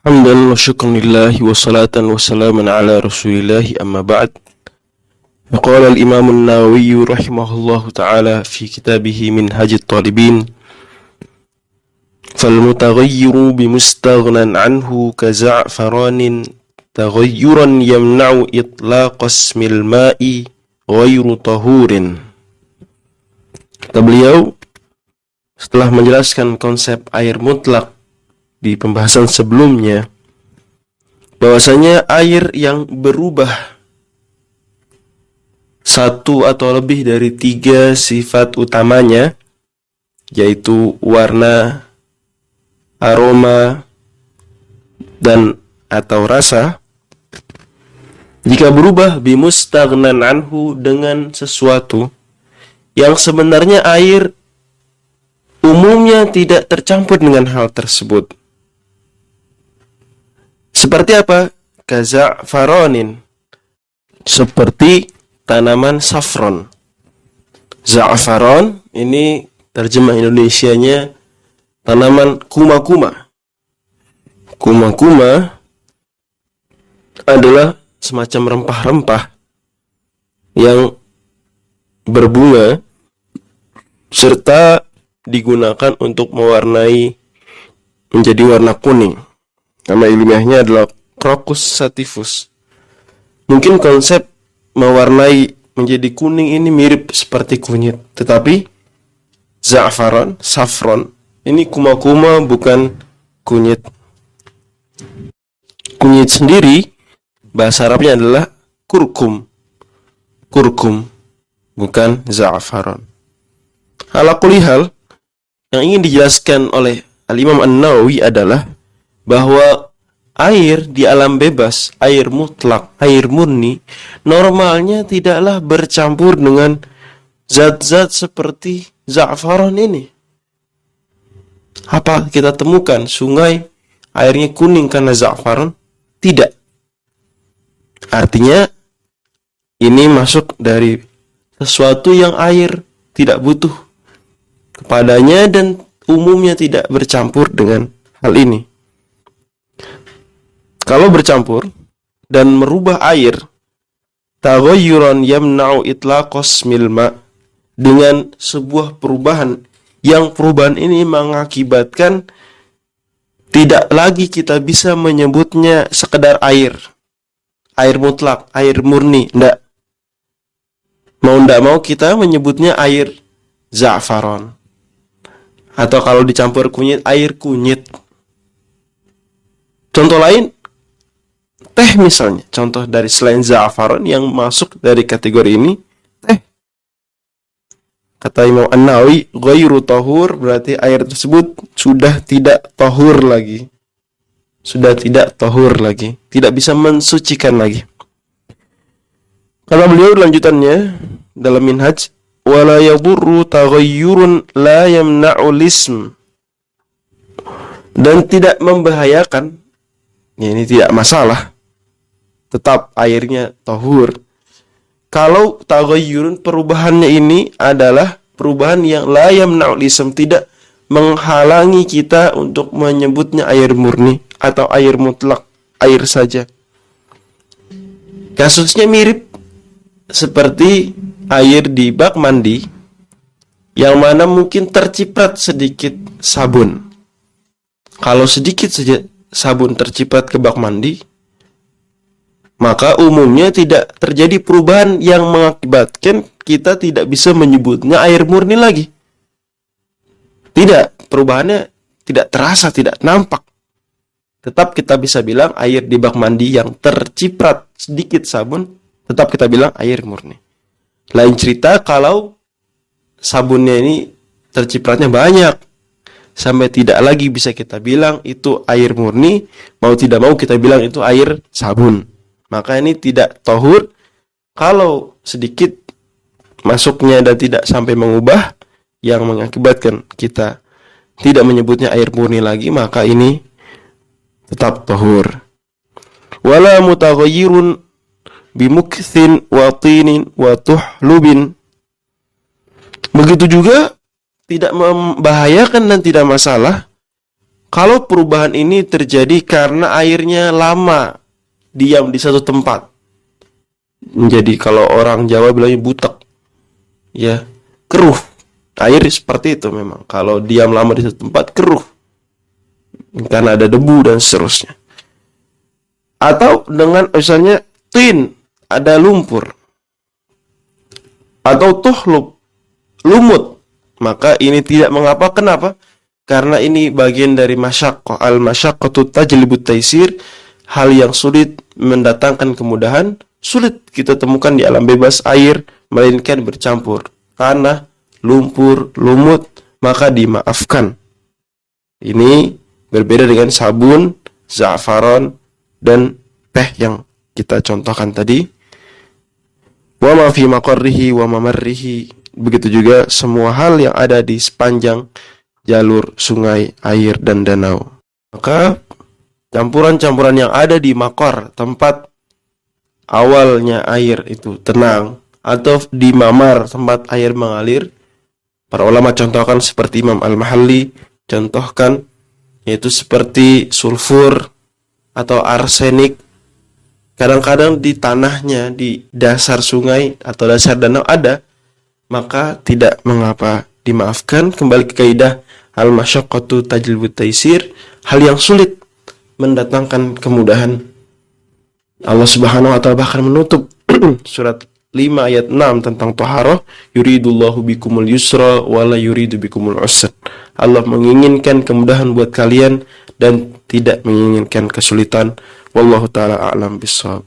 Hamdan wa syukran lillahi wa salatan wa salaman ala rasulillahi amma ba'd. Qala al-imam an-Nawawi rahimahullahu ta'ala fi kitabih Minhaj at-Talibin فالمتغير بمستغنى عنه كزعفران تغيرا يمنع إطلاق اسم الماء غير طهور. Kata beliau, setelah menjelaskan konsep air mutlak di pembahasan sebelumnya, bahwasanya air yang berubah satu atau lebih dari 3 sifat utamanya, yaitu warna, aroma, dan atau rasa, jika berubah bimustaghnan anhu dengan sesuatu yang sebenarnya air umumnya tidak tercampur dengan hal tersebut. Seperti apa? Kaza'faronin, seperti tanaman saffron. Za'faron ini terjemah Indonesianya tanaman kuma-kuma. Kuma-kuma adalah semacam rempah-rempah yang berbunga serta digunakan untuk mewarnai menjadi warna kuning. Nama ilmiahnya adalah Crocus sativus. Mungkin konsep mewarnai menjadi kuning ini mirip seperti kunyit, tetapi za'faron, saffron, ini kuma-kuma bukan kunyit. Kunyit sendiri bahasa Arabnya adalah kurkum. Kurkum, bukan za'faron. Ala kulli hal, yang ingin dijelaskan oleh Al-Imam An-Nawawi adalah bahwa air di alam bebas, air mutlak, air murni, normalnya tidaklah bercampur dengan zat-zat seperti za'faron ini. Apa kita temukan sungai airnya kuning karena za'faron? Tidak. Artinya ini masuk dari sesuatu yang air tidak butuh kepadanya dan umumnya tidak bercampur dengan hal ini. Kalau bercampur dan merubah air, taghayyuran yamna'u itlaqas milma, dengan sebuah perubahan yang perubahan ini mengakibatkan tidak lagi kita bisa menyebutnya sekedar air mutlak, air murni, enggak. Mau kita menyebutnya air za'faron, atau kalau dicampur kunyit, air kunyit. Contoh lain, teh misalnya, contoh dari selain za'faron yang masuk dari kategori ini, teh. Kata Imam An-Nawawi, ghairu tahur, berarti air tersebut sudah tidak tahur lagi. Sudah tidak tahur lagi, tidak bisa mensucikan lagi. Kata beliau lanjutannya dalam Minhaj, wala yadurru taghayyurun la yamna'u lism, dan tidak membahayakan, ya ini tidak masalah, tetap airnya tahur. Kalau taghayyurun, perubahannya ini adalah perubahan yang la yamna'u lism, tidak menghalangi kita untuk menyebutnya air murni atau air mutlak, air saja. Kasusnya mirip seperti air di bak mandi yang mana mungkin terciprat sedikit sabun. Kalau sedikit saja sabun terciprat ke bak mandi, maka umumnya tidak terjadi perubahan yang mengakibatkan kita tidak bisa menyebutnya air murni lagi. Tidak, perubahannya tidak terasa, tidak nampak. Tetap kita bisa bilang air di bak mandi yang terciprat sedikit sabun, tetap kita bilang air murni. Lain cerita kalau sabunnya ini tercipratnya banyak, sampai tidak lagi bisa kita bilang itu air murni, mau tidak mau kita bilang itu air sabun. Maka ini tidak tahur. Kalau sedikit masuknya dan tidak sampai mengubah yang mengakibatkan kita tidak menyebutnya air murni lagi, maka ini tetap tahur. Wala mutaghayyirun bimukthin wa tinin wa tuhlubin. Begitu juga tidak membahayakan dan tidak masalah Kalau perubahan ini terjadi karena airnya lama diam di satu tempat, menjadi kalau orang Jawa bilangnya butek, ya, keruh. Air seperti itu memang. Kalau diam lama di satu tempat keruh karena ada debu dan seterusnya. Atau dengan misalnya tin, ada lumpur, atau tuhlub, lumut, maka ini tidak mengapa. Kenapa? Karena ini bagian dari masyaqqah. Al-masyaqqatu tajlibut taisir. Hal yang sulit mendatangkan kemudahan. Sulit kita temukan di alam bebas air, melainkan bercampur tanah, lumpur, lumut, maka dimaafkan. Ini berbeda dengan sabun, za'faron, dan teh yang kita contohkan tadi. Wa ma fi maqarrihi wa mamarrihi. Begitu juga semua hal yang ada di sepanjang jalur sungai, air, dan danau. Maka campuran-campuran yang ada di makor, tempat awalnya air itu tenang, atau di mamar, tempat air mengalir, para ulama contohkan seperti Imam Al-Mahalli contohkan, yaitu seperti sulfur atau arsenik. Kadang-kadang di tanahnya, di dasar sungai atau dasar danau ada, maka tidak mengapa, dimaafkan. Kembali ke kaidah al-masyaqqatu tajlibut taisir, hal yang sulit mendatangkan kemudahan. Allah Subhanahu wa taala bahkan menutup surat 5 ayat 6 tentang taharah, yuridullahu bikumul yusra wala yuridu bikumul usra. Allah menginginkan kemudahan buat kalian dan tidak menginginkan kesulitan. Wallahu taala a'lam bissawab.